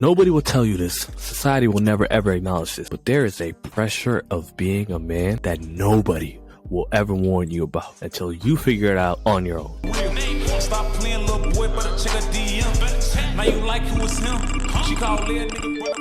Nobody will tell you this. Society will never ever acknowledge this. But there is a pressure of being a man that nobody will ever warn you about until you figure it out on your own. Stop playing little boy, but check a DM. Now you like who was him. She called little nigga brother.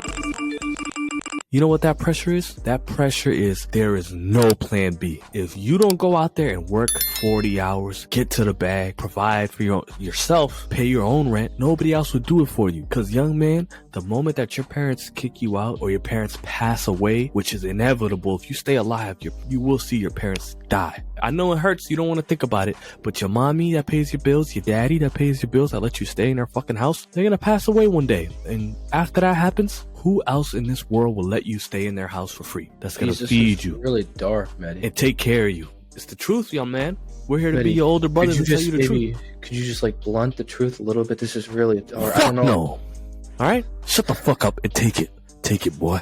You know what that pressure is? That pressure is there is no plan B. If you don't go out there and work 40 hours, get to the bag, provide for yourself, pay your own rent, nobody else will do it for you. Because young man, the moment that your parents kick you out or your parents pass away, which is inevitable, if you stay alive, you will see your parents die. I know it hurts. You don't want to think about it, but your mommy that pays your bills, your daddy that pays your bills, that lets you stay in their fucking house, they're going to pass away one day. And after that happens, who else in this world will let you stay in their house for free? That's going to feed you. Really dark, Maddie. And take care of you. It's the truth, young man. We're here to be your older brothers and tell you the truth. Could you just like blunt the truth a little bit? This is really dark. Fuck no. All right? Shut the fuck up and take it. Take it, boy.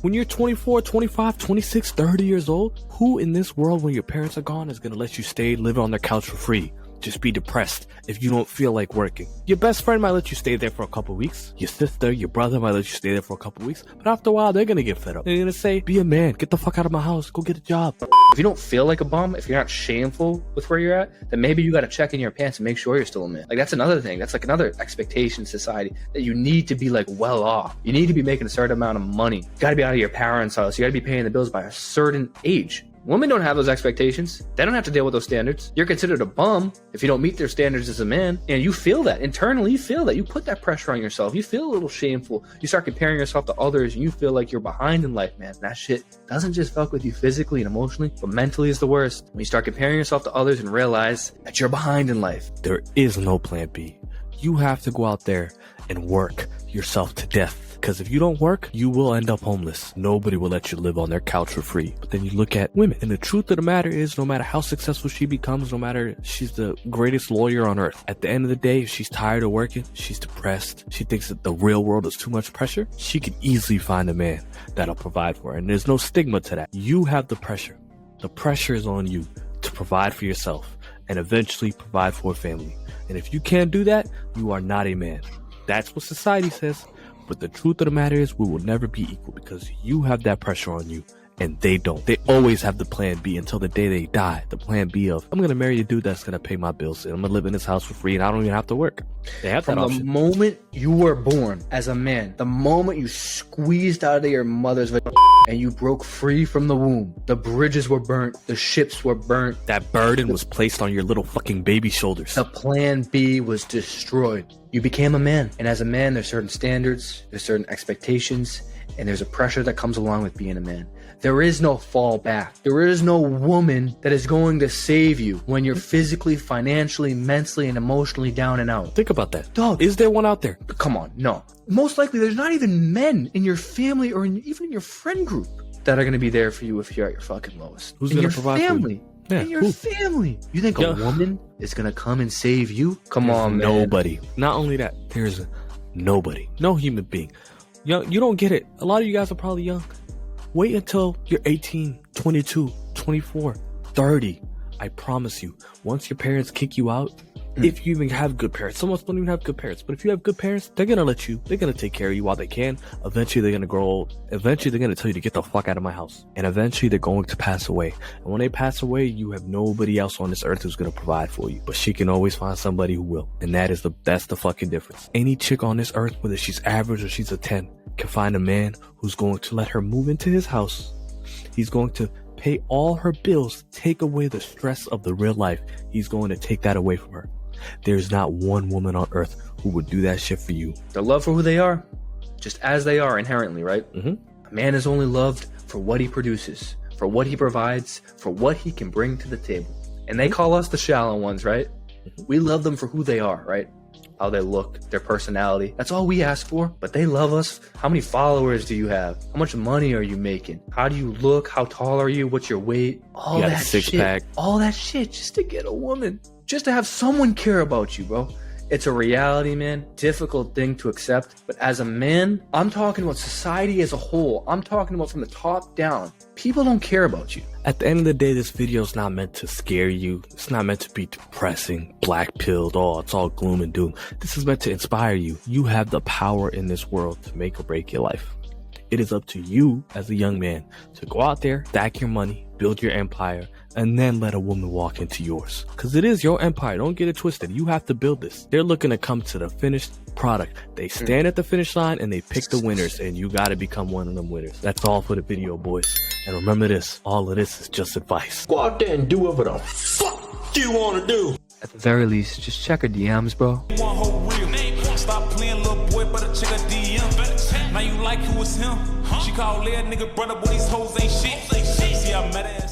When you're 24, 25, 26, 30 years old, who in this world when your parents are gone is going to let you stay live on their couch for free? Just be depressed if you don't feel like working. Your best friend might let you stay there for a couple weeks. Your sister, your brother might let you stay there for a couple weeks. But after a while, they're going to get fed up. They're going to say, be a man. Get the fuck out of my house. Go get a job. If you don't feel like a bum, if you're not shameful with where you're at, then maybe you got to check in your pants and make sure you're still a man. Like, that's another thing. That's like another expectation in society that you need to be like well off. You need to be making a certain amount of money. You got to be out of your parents' house. You got to be paying the bills by a certain age. Women don't have those expectations. They don't have to deal with those standards. You're considered a bum if you don't meet their standards as a man. And you feel that. Internally, you feel that. You put that pressure on yourself. You feel a little shameful. You start comparing yourself to others and you feel like you're behind in life, man. That shit doesn't just fuck with you physically and emotionally, but mentally is the worst. When you start comparing yourself to others and realize that you're behind in life. There is no plan B. You have to go out there and work yourself to death. Because if you don't work, you will end up homeless. Nobody will let you live on their couch for free. But then you look at women, and the truth of the matter is, no matter how successful she becomes, no matter she's the greatest lawyer on earth, at the end of the day, if she's tired of working, she's depressed, she thinks that the real world is too much pressure, she could easily find a man that'll provide for her. And there's no stigma to that. You have the pressure. The pressure is on you to provide for yourself and eventually provide for a family. And if you can't do that, you are not a man. That's what society says. But the truth of the matter is we will never be equal because you have that pressure on you and they don't. They always have the plan B until the day they die. The plan B of, I'm going to marry a dude that's going to pay my bills and I'm going to live in his house for free and I don't even have to work. They have that option. From the moment you were born as a man, the moment you squeezed out of your mother's and you broke free from the womb, the bridges were burnt, the ships were burnt. That burden was placed on your little fucking baby shoulders. The plan B was destroyed. You became a man. And as a man, there's certain standards, there's certain expectations, and there's a pressure that comes along with being a man. There is no fallback. There is no woman that is going to save you when you're physically, financially, mentally, and emotionally down and out. Think about that. Dog. Is there one out there? Come on, no. Most likely, there's not even men in your family or even in your friend group that are going to be there for you if you're at your fucking lowest. Who's going to provide family? for you? Yeah, in your family. You think a woman is going to come and save you? Come on, man. Nobody. Not only that, there's nobody. No human being. You don't get it. A lot of you guys are probably young. Wait until you're 18, 22, 24, 30. I promise you, once your parents kick you out, if you even have good parents, some of us don't even have good parents, but if you have good parents, they're going to let you, they're going to take care of you while they can. Eventually, they're going to grow old. Eventually, they're going to tell you to get the fuck out of my house. And eventually, they're going to pass away. And when they pass away, you have nobody else on this earth who's going to provide for you. But she can always find somebody who will. And that's the fucking difference. Any chick on this earth, whether she's average or she's a 10, can find a man who's going to let her move into his house. He's going to pay all her bills, take away the stress of the real life. He's going to take that away from her. There's not one woman on earth who would do that shit for you. They're loved for who they are, just as they are inherently, right? A man is only loved for what he produces, for what he provides, for what he can bring to the table. And they call us the shallow ones, right? We love them for who they are, right? How they look, their personality. That's all we ask for. But they love us. How many followers do you have? How much money are you making? How do you look? How tall are you? What's your weight? All that shit. All that shit just to get a woman. Just to have someone care about you, bro. It's a reality, man. Difficult thing to accept. But as a man, I'm talking about society as a whole. I'm talking about from the top down. People don't care about you. At the end of the day, this video is not meant to scare you. It's not meant to be depressing, black-pilled, it's all gloom and doom. This is meant to inspire you. You have the power in this world to make or break your life. It is up to you as a young man to go out there, stack your money, build your empire, and then let a woman walk into yours. Because it is your empire. Don't get it twisted. You have to build this. They're looking to come to the finished product. They stand at the finish line and they pick the winners, and you got to become one of them winners. That's all for the video, boys. And remember this, all of this is just advice. Go out there and do whatever the fuck you want to do. At the very least, just check her DMs, bro. One whole real. Stop playing little boy, better check a DM. Now you like who was him. She called little nigga brother, but these hoes ain't shit. See, I met her